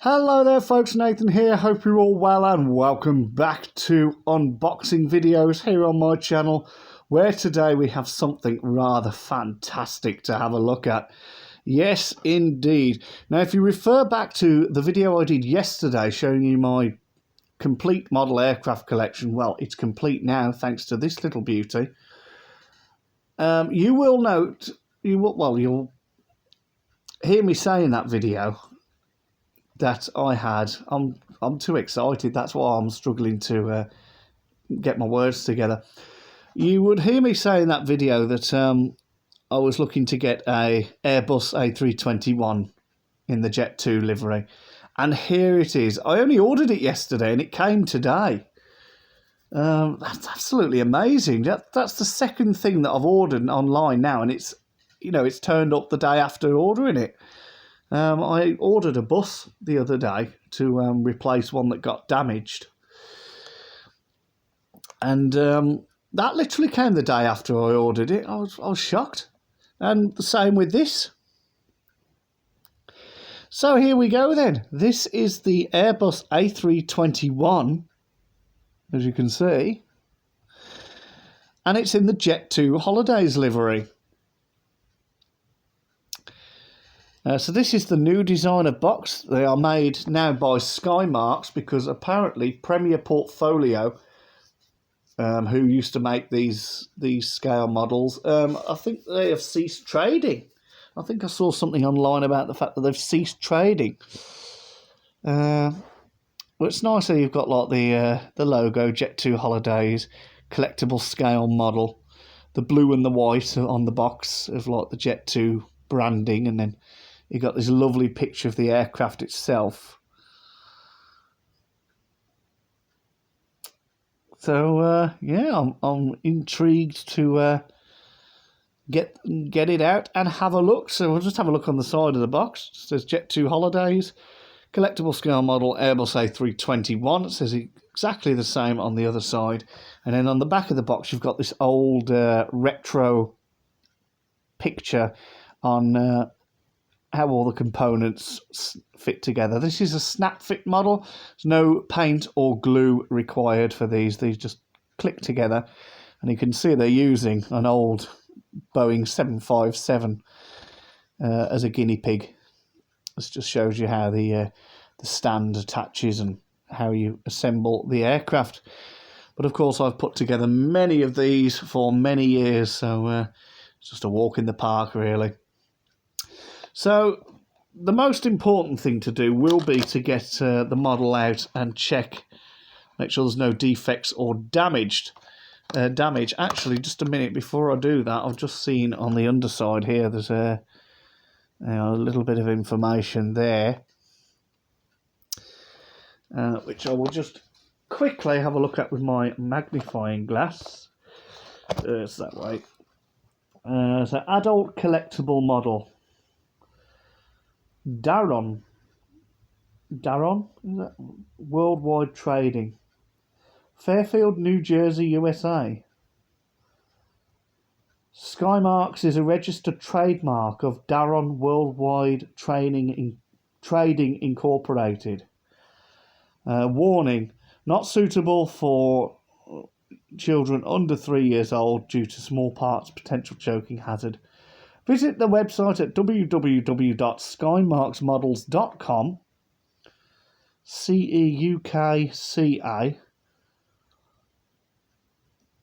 Hello there folks, Nathan here, hope you're all well and welcome back to unboxing videos here on my channel, where today we have something rather fantastic to have a look at. Yes indeed. Now if you refer back to the video I did yesterday showing you my complete model aircraft collection, well it's complete now thanks to this little beauty. You will note, you'll hear me say in that video that I'm too excited. That's why I'm struggling to get my words together. You would hear me say in that video that I was looking to get a Airbus A321 in the Jet2 livery, and here it is. I only ordered it yesterday and it came today. That's absolutely amazing. That's the second thing that I've ordered online now, and it's turned up the day after ordering it. I ordered a bus the other day to replace one that got damaged. And that literally came the day after I ordered it. I was shocked. And the same with this. So here we go then. This is the Airbus A321, as you can see. And it's in the Jet2holidays livery. So this is the new designer box. They are made now by Skymarks because apparently Premier Portfolio, who used to make these scale models, I think they have ceased trading. I think I saw something online about the fact that they've ceased trading. Well, it's nice that you've got like the logo, Jet2holidays, collectible scale model, the blue and the white on the box of like the Jet2 branding, and then you got this lovely picture of the aircraft itself. So yeah, I'm intrigued to get it out and have a look. So we'll just have a look on the side of the box. It says Jet2holidays, collectible scale model Airbus A321. It says exactly the same on the other side. And then on the back of the box, you've got this old retro picture on how all the components fit together. This is a snap fit model. There's no paint or glue required for these. These just click together, and you can see they're using an old Boeing 757 as a guinea pig. This just shows you how the stand attaches and how you assemble the aircraft. But of course I've put together many of these for many years, so it's just a walk in the park really. So the most important thing to do will be to get the model out and make sure there's no defects or damage. Actually, just a minute before I do that, I've just seen on the underside here there's a little bit of information there, which I will just quickly have a look at with my magnifying glass. It's that way. So adult collectible model. Daron, is that worldwide trading? Fairfield, New Jersey, USA. Skymarks is a registered trademark of Daron Worldwide Trading Incorporated. Warning: not suitable for children under 3 years old due to small parts potential choking hazard. Visit the website at www.skymarksmodels.com, CEUKCA,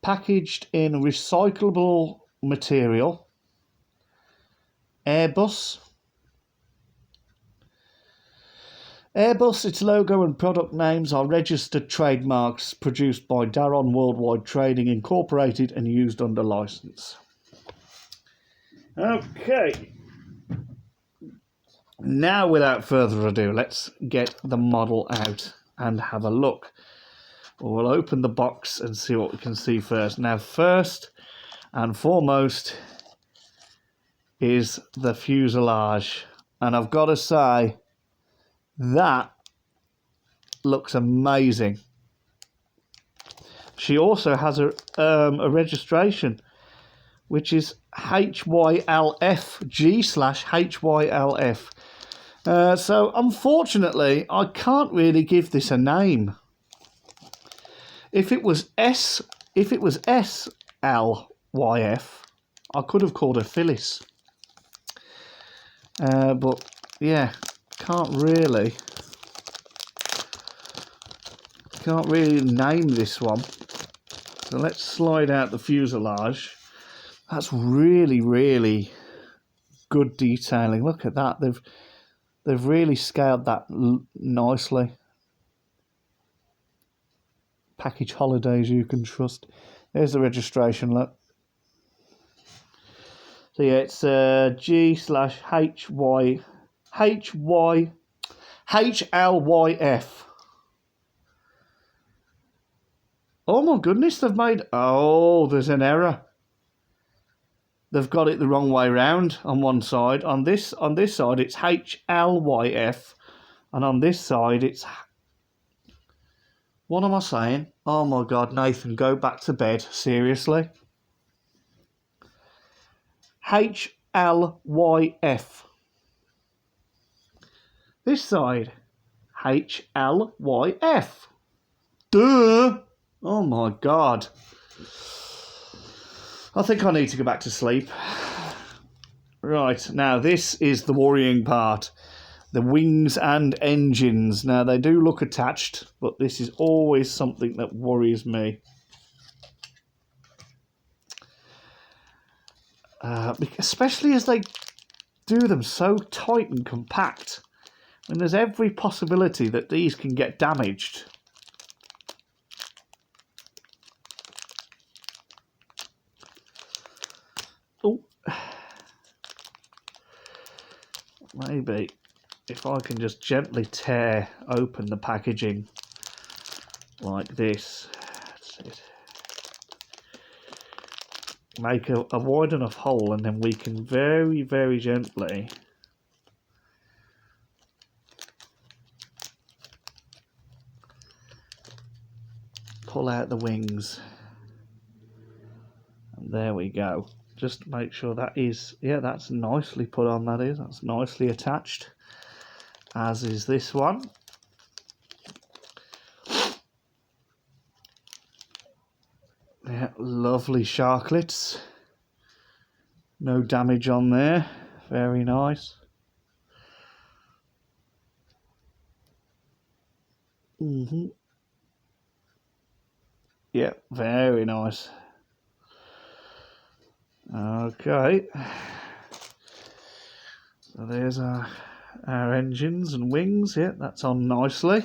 packaged in recyclable material, Airbus, its logo and product names are registered trademarks produced by Daron Worldwide Trading Incorporated and used under license. Okay, now without further ado, let's get the model out and have a look. We'll open the box and see what we can see first. Now, first and foremost is the fuselage, and I've got to say that looks amazing. She also has a registration, which is HYLF G/HYLF. So unfortunately, I can't really give this a name. If it was SLYF, I could have called her Phyllis. But yeah, can't really name this one. So let's slide out the fuselage. That's really, really good detailing. Look at that. They've really scaled that nicely. Package holidays you can trust. There's the registration, look. So yeah, it's G/HYHYHLYF. Oh my goodness, they've made... Oh, there's an error. They've got it the wrong way round on one side. On this side, it's HLYF. And on this side, it's... What am I saying? Oh my God, Nathan, go back to bed. Seriously? HLYF. This side, HLYF. Duh! Oh my God. I think I need to go back to sleep. Right, now this is the worrying part. The wings and engines. Now, they do look attached, but this is always something that worries me. Especially as they do them so tight and compact. And there's every possibility that these can get damaged. Oh. Maybe if I can just gently tear open the packaging like this. That's it. Make a wide enough hole, and then we can very, very gently pull out the wings. And there we go. Just make sure that is, yeah, that's nicely put on, that is. That's nicely attached, as is this one. Yeah, lovely sharklets. No damage on there. Very nice. Yeah, very nice. Okay. So there's our engines and wings. Yeah, that's on nicely.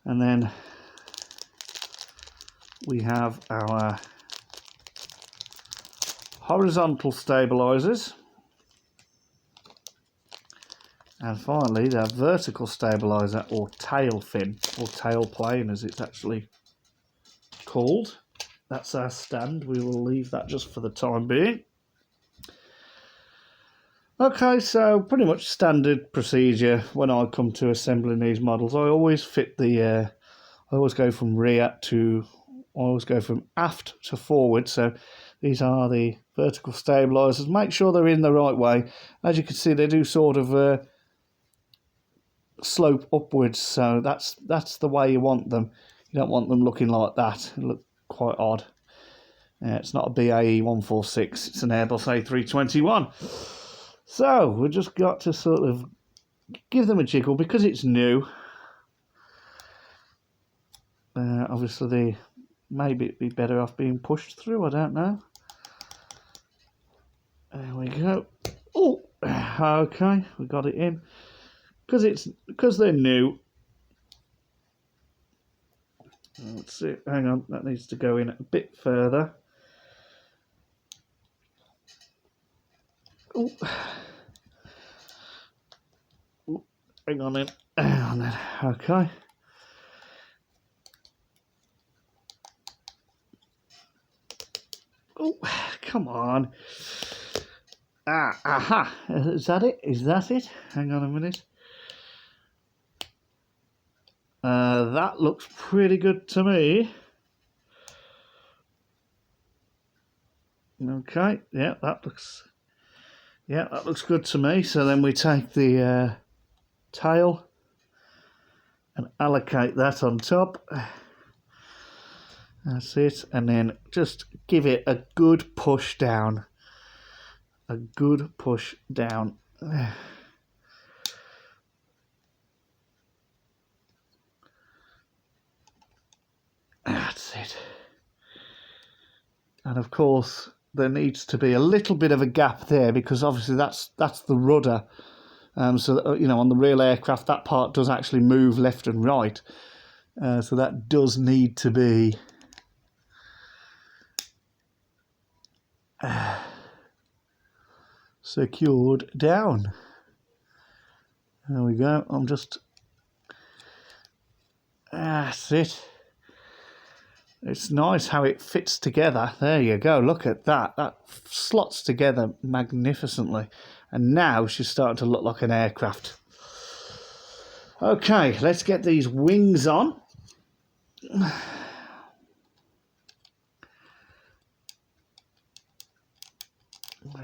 And then we have our horizontal stabilizers. And finally, the vertical stabilizer, or tail fin, or tail plane as it's actually called. That's our stand. We will leave that just for the time being. Okay, so pretty much standard procedure when I come to assembling these models. I always fit the, I always go from aft to forward. So these are the vertical stabilizers. Make sure they're in the right way. As you can see, they do sort of slope upwards. So that's the way you want them. You don't want them looking like that. It look quite odd. It's not a BAE 146. It's an Airbus A321. So we've just got to sort of give them a jiggle because it's new. Obviously, they maybe it'd be better off being pushed through. I don't know. There we go. Oh, okay, we got it in because they're new. Let's see. Hang on, that needs to go in a bit further. Oh. Hang on then. Hang on then. Okay. Oh, come on. Aha. Is that it? Is that it? Hang on a minute. That looks pretty good to me. Okay. Yeah, that looks Yeah, that looks good to me. So then we take the tail and allocate that on top. That's it. And then just give it a good push down. A good push down. That's it. And of course, there needs to be a little bit of a gap there because obviously that's the rudder. So that, you know, on the real aircraft, that part does actually move left and right. So that does need to be secured down. There we go. I'm just... That's it. It's nice how it fits together. There you go. Look at that. That slots together magnificently. And now she's starting to look like an aircraft. Okay, let's get these wings on.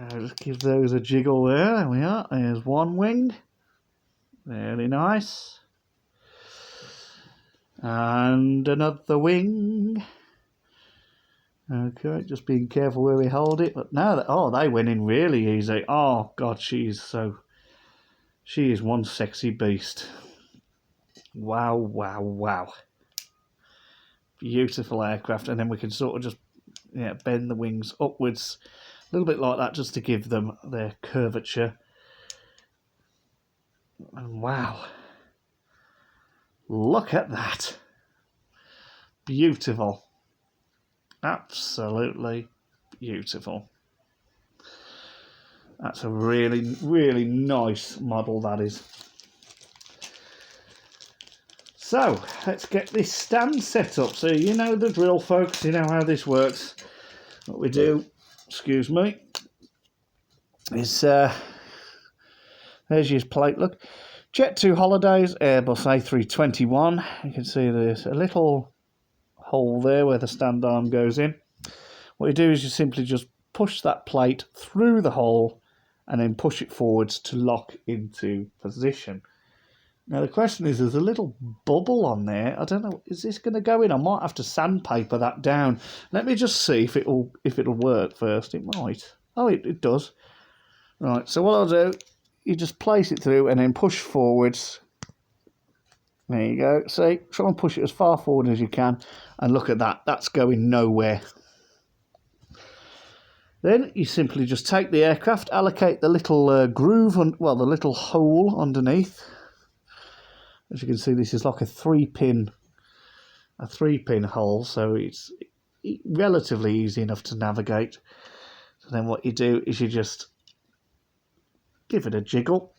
Just give those a jiggle there. There we are. There's one wing. Very nice. And another wing. Okay, just being careful where we hold it. But now that, oh, they went in really easy. Oh God, she is one sexy beast. Wow, wow, wow. Beautiful aircraft. And then we can sort of just bend the wings upwards a little bit like that just to give them their curvature. And wow. Look at that. Beautiful. Absolutely beautiful. That's a really, really nice model, that is. So, let's get this stand set up. So, you know the drill, folks. You know how this works. What we do, excuse me, is, there's your plate, look. Jet2holidays, Airbus A321. You can see there's a little hole there where the stand arm goes in. What you do is you simply just push that plate through the hole and then push it forwards to lock into position. Now the question is, there's a little bubble on there. I don't know, is this going to go in? I might have to sandpaper that down. Let me just see if it'll work first. It might. Oh, it does. Right, so what I'll do, you just place it through and then push forwards. There you go. See, try and push it as far forward as you can. And look at that. That's going nowhere. Then you simply just take the aircraft, allocate the little groove, the little hole underneath. As you can see, this is like a three-pin hole, so it's relatively easy enough to navigate. So then what you do is you just give it a jiggle.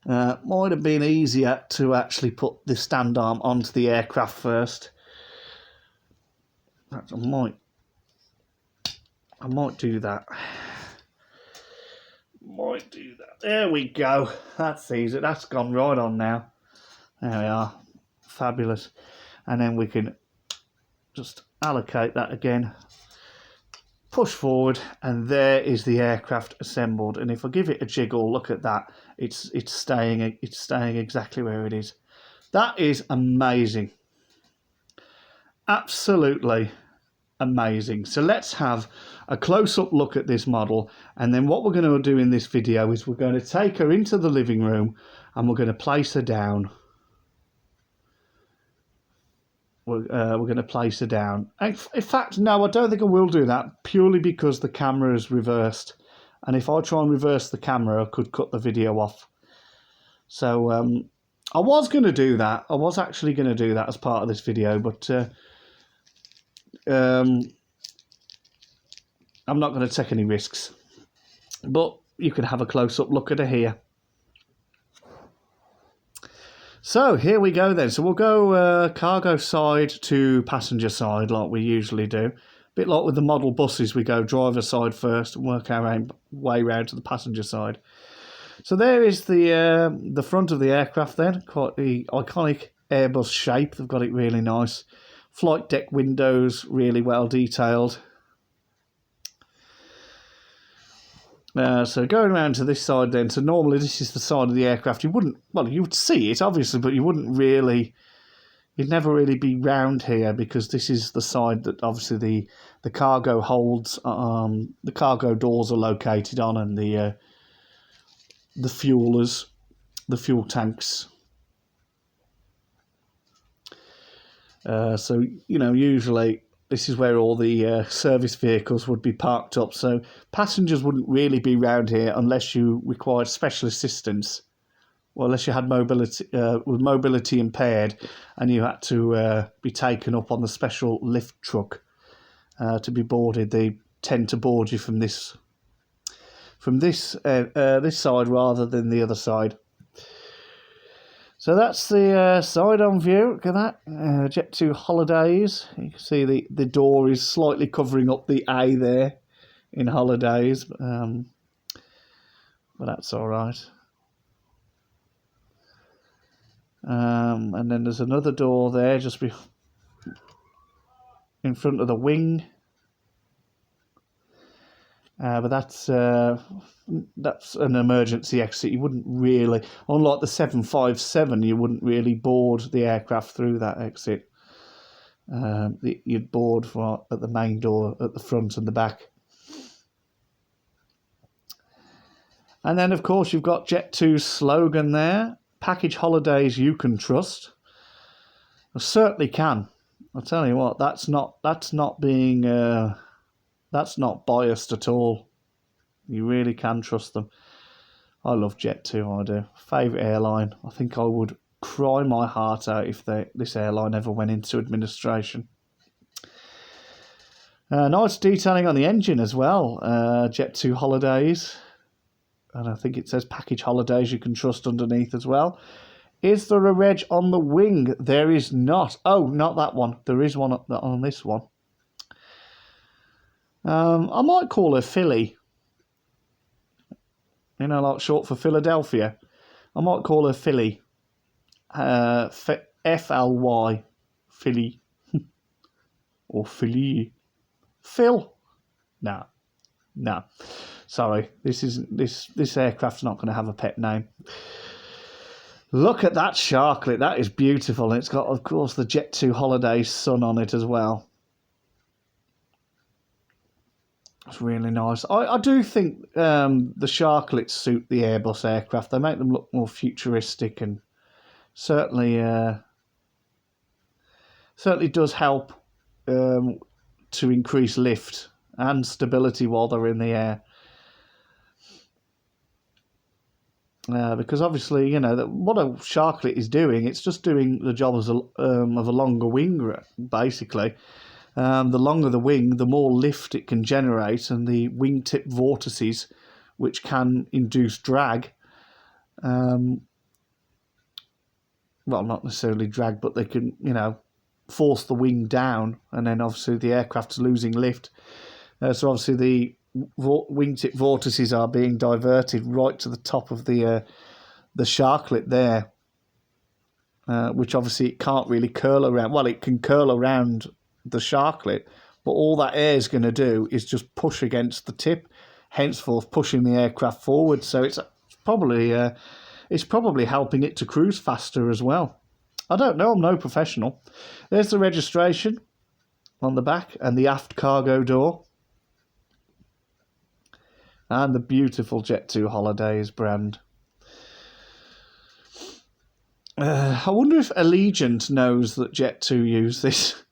Might have been easier to actually put the stand arm onto the aircraft first. I might do that. There we go. That's easy. That's gone right on now. There we are. Fabulous. And then we can just allocate that again. Push forward, and there is the aircraft assembled. And if I give it a jiggle, look at that. It's staying exactly where it is. That is amazing. Absolutely amazing. So let's have a close-up look at this model, and then what we're going to do in this video is we're going to take her into the living room and we're going to place her down. We're going to place her down. In fact, no, I don't think I will do that, purely because the camera is reversed. And if I try and reverse the camera, I could cut the video off. So I was going to do that. I was actually going to do that as part of this video, but I'm not going to take any risks. But you can have a close-up look at her here. So here we go then. So we'll go cargo side to passenger side like we usually do. A bit like with the model buses, we go driver side first and work our way round to the passenger side. So there is the front of the aircraft then. Quite the iconic Airbus shape. They've got it really nice. Flight deck windows, really well detailed. So going around to this side then, so normally this is the side of the aircraft. You would see it obviously, but you'd never really be round here because this is the side that obviously the cargo holds, the cargo doors are located on, and the fuelers, the fuel tanks. So usually this is where all the service vehicles would be parked up. So passengers wouldn't really be round here unless you required special assistance, or unless you had mobility impaired, and you had to be taken up on the special lift truck to be boarded. They tend to board you from this side rather than the other side. So that's the side-on view. Look at that. Jet2holidays. You can see the door is slightly covering up the A there in holidays. But that's all right. And then there's another door there just in front of the wing. But that's an emergency exit. You wouldn't really, unlike the 757, you wouldn't really board the aircraft through that exit. You'd board at the main door at the front and the back. And then, of course, you've got Jet2's slogan there: "Package holidays you can trust." I certainly can. I'll tell you what, that's not biased at all. You really can trust them. I love Jet2, I do. Favourite airline. I think I would cry my heart out if this airline ever went into administration. Nice detailing on the engine as well. Jet2holidays. And I think it says "Package holidays you can trust" underneath as well. Is there a reg on the wing? There is not. Oh, not that one. There is one on this one. I might call her Philly. Like short for Philadelphia. I might call her Philly. F-L-Y. Philly. Or Philly. Phil? No. Sorry. This aircraft's not going to have a pet name. Look at that sharklet. That is beautiful. And it's got, of course, the Jet2holidays sun on it as well. It's really nice. I do think the sharklets suit the Airbus aircraft. They make them look more futuristic, and certainly does help to increase lift and stability while they're in the air. Because obviously, what a sharklet is doing, it's just doing the job of a longer wing, basically. The longer the wing, the more lift it can generate, and the wingtip vortices, which can induce drag. Well, not necessarily drag, but they can, force the wing down, and then obviously the aircraft's losing lift. So obviously the wingtip vortices are being diverted right to the top of the sharklet there, which obviously it can't really curl around. Well, it can curl around the sharklet, but all that air is going to do is just push against the tip, henceforth pushing the aircraft forward. So it's probably helping it to cruise faster as well. I don't know, I'm no professional. There's the registration on the back and the aft cargo door, and the beautiful Jet2holidays brand. I wonder if Allegiant knows that Jet2 use this.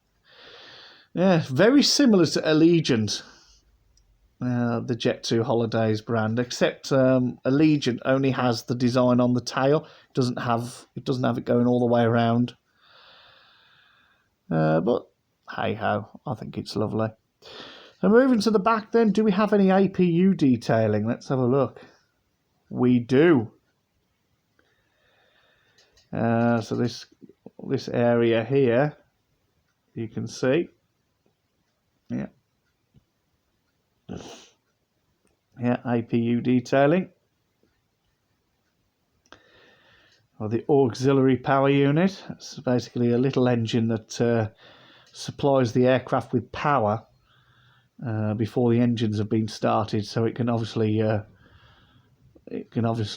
Yeah, very similar to Allegiant, the Jet2holidays brand, except Allegiant only has the design on the tail. It doesn't have it going all the way around. But hey ho, I think it's lovely. So moving to the back then, do we have any APU detailing? Let's have a look. We do. So this area here, you can see. Yeah, APU detailing. Or the auxiliary power unit. It's basically a little engine that supplies the aircraft with power before the engines have been started, so it can obviously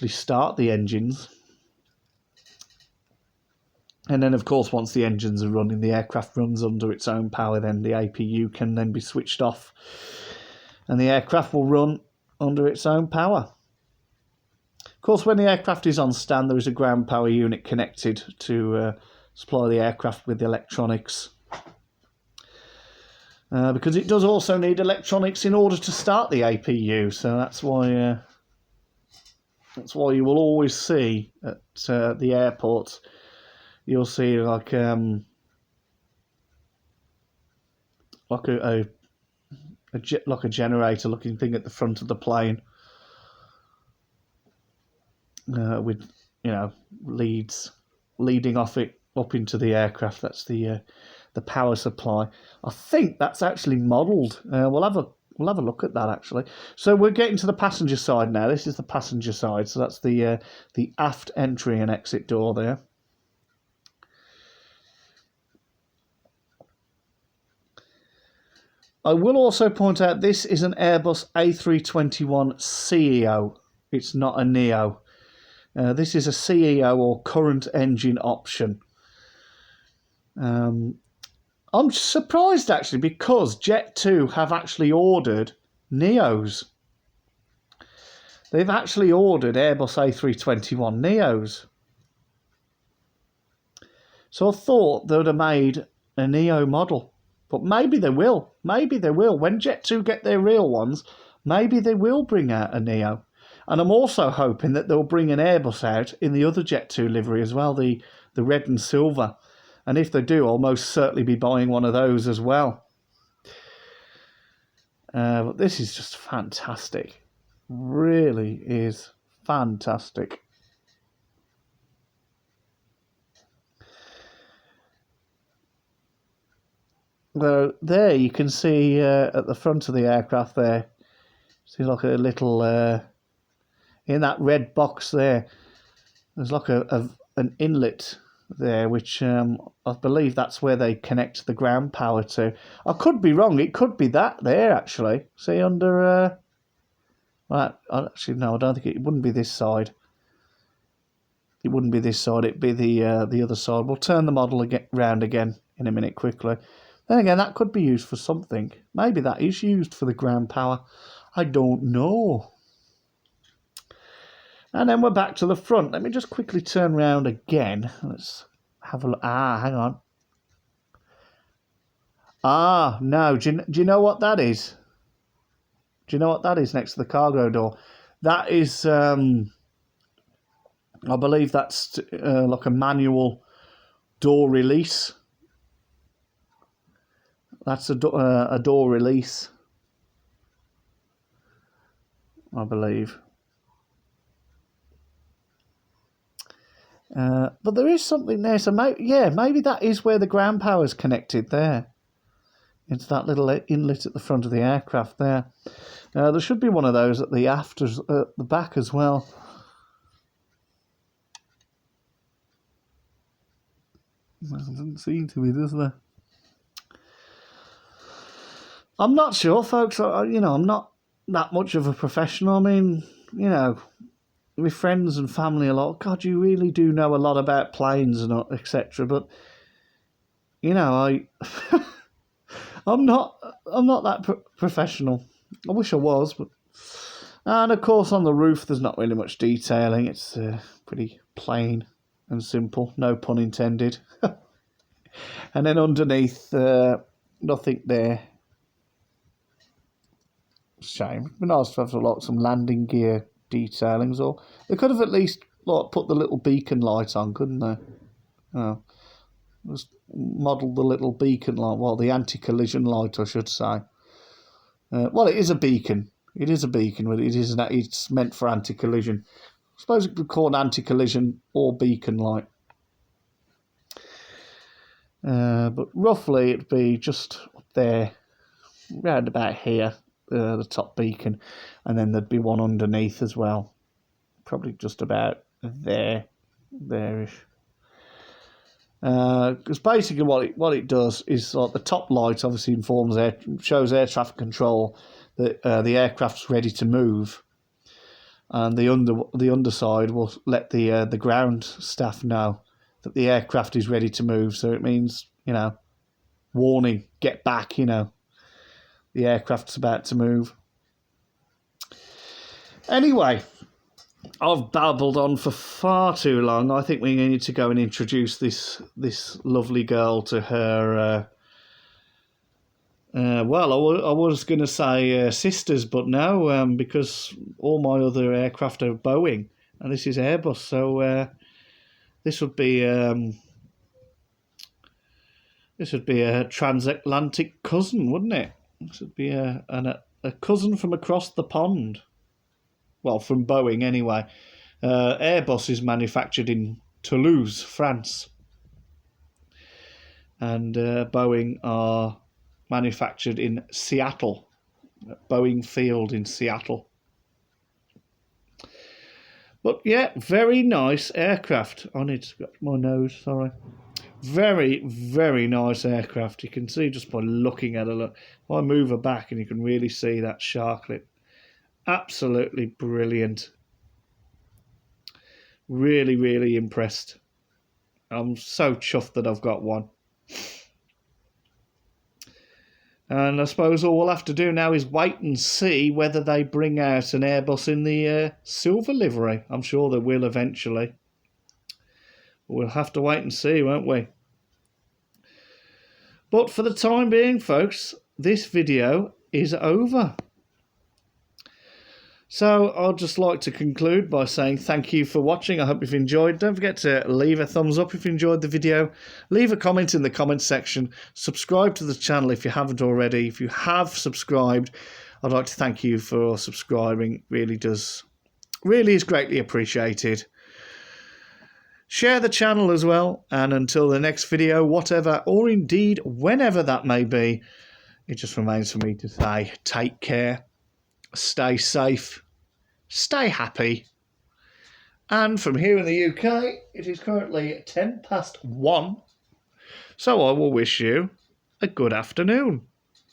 start the engines. And then, of course, once the engines are running, the aircraft runs under its own power. Then the APU can then be switched off, and the aircraft will run under its own power. Of course, when the aircraft is on stand, there is a ground power unit connected to supply the aircraft with the electronics. Because it does also need electronics in order to start the APU, so that's why you will always see at the airports, you'll see like a generator looking thing at the front of the plane, with leads leading off it up into the aircraft. That's the power supply. I think that's actually modelled. We'll have a look at that actually. So we're getting to the passenger side now. This is the passenger side. So that's the aft entry and exit door there. I will also point out this is an Airbus A321 CEO. It's not a Neo. This is a CEO or current engine option. I'm surprised actually, because Jet2 have actually ordered Neos. They've actually ordered Airbus A321 Neos. So I thought they would have made a Neo model. But maybe they will. Maybe they will. When Jet2 get their real ones, maybe they will bring out a Neo. And I'm also hoping that they'll bring an Airbus out in the other Jet2 livery as well, the red and silver. And if they do, I'll most certainly be buying one of those as well. But this is just fantastic. Really is fantastic. Well, there you can see at the front of the aircraft there, see like a little, in that red box there, there's like an inlet there, which I believe that's where they connect the ground power to. I could be wrong, it could be that there actually. See under, well, actually no, I don't think it wouldn't be this side. It wouldn't be this side, it'd be the other side. We'll turn the model round again in a minute quickly. Then again, that could be used for something. Maybe that is used for the ground power. I don't know. And then we're back to the front. Let me just quickly turn around again. Let's have a look. Hang on. No. Do you know what that is? Do you know what that is next to the cargo door? That is, I believe that's like a manual door release. That's a door release, I believe. But there is something there, so maybe that is where the ground power is connected there. Into that little inlet at the front of the aircraft there. There should be one of those at the afters, at the back as well. There doesn't seem to be, does there? I'm not sure, folks. I'm not that much of a professional. I mean, with friends and family a lot. God, you really do know a lot about planes and etc. But I'm not that professional. I wish I was, but and of course on the roof there's not really much detailing. It's pretty plain and simple. No pun intended. And then underneath, nothing there. Shame. It'd be nice to have some landing gear detailings, or they could have at least put the little beacon light on, couldn't they? Just model the little beacon light, well, the anti-collision light, I should say. Well, it is a beacon. It is a beacon, but it's meant for anti-collision. I suppose it could be called anti-collision or beacon light. But roughly it'd be just up there, round about here. The top beacon, and then there'd be one underneath as well, probably just about there-ish. Because basically what it does is like the top light obviously shows air traffic control that the aircraft's ready to move, and the underside will let the ground staff know that the aircraft is ready to move. So it means, warning, get back, the aircraft's about to move. Anyway, I've babbled on for far too long. I think we need to go and introduce this lovely girl to her. Well, I was going to say sisters, but no, because all my other aircraft are Boeing, and this is Airbus. So this would be a transatlantic cousin, wouldn't it? This would be a cousin from across the pond. Well, from Boeing anyway. Airbus is manufactured in Toulouse, France. And Boeing are manufactured in Seattle, Boeing Field in Seattle. But yeah, very nice aircraft. I need to scratch my nose, sorry. Very, very nice aircraft. You can see just by looking at it. Look, if I move her back and you can really see that shark lip. Absolutely brilliant. Really, really impressed. I'm so chuffed that I've got one. And I suppose all we'll have to do now is wait and see whether they bring out an Airbus in the silver livery. I'm sure they will eventually. We'll have to wait and see, won't we? But for the time being, folks, this video is over. So I'd just like to conclude by saying thank you for watching. I hope you've enjoyed. Don't forget to leave a thumbs up if you enjoyed the video. Leave a comment in the comments section. Subscribe to the channel if you haven't already. If you have subscribed, I'd like to thank you for subscribing. Really is greatly appreciated. Share the channel as well. And until the next video, whatever or indeed whenever that may be, it just remains for me to say take care. Stay safe, stay happy, and from here in the UK, it is currently 1:10, so I will wish you a good afternoon.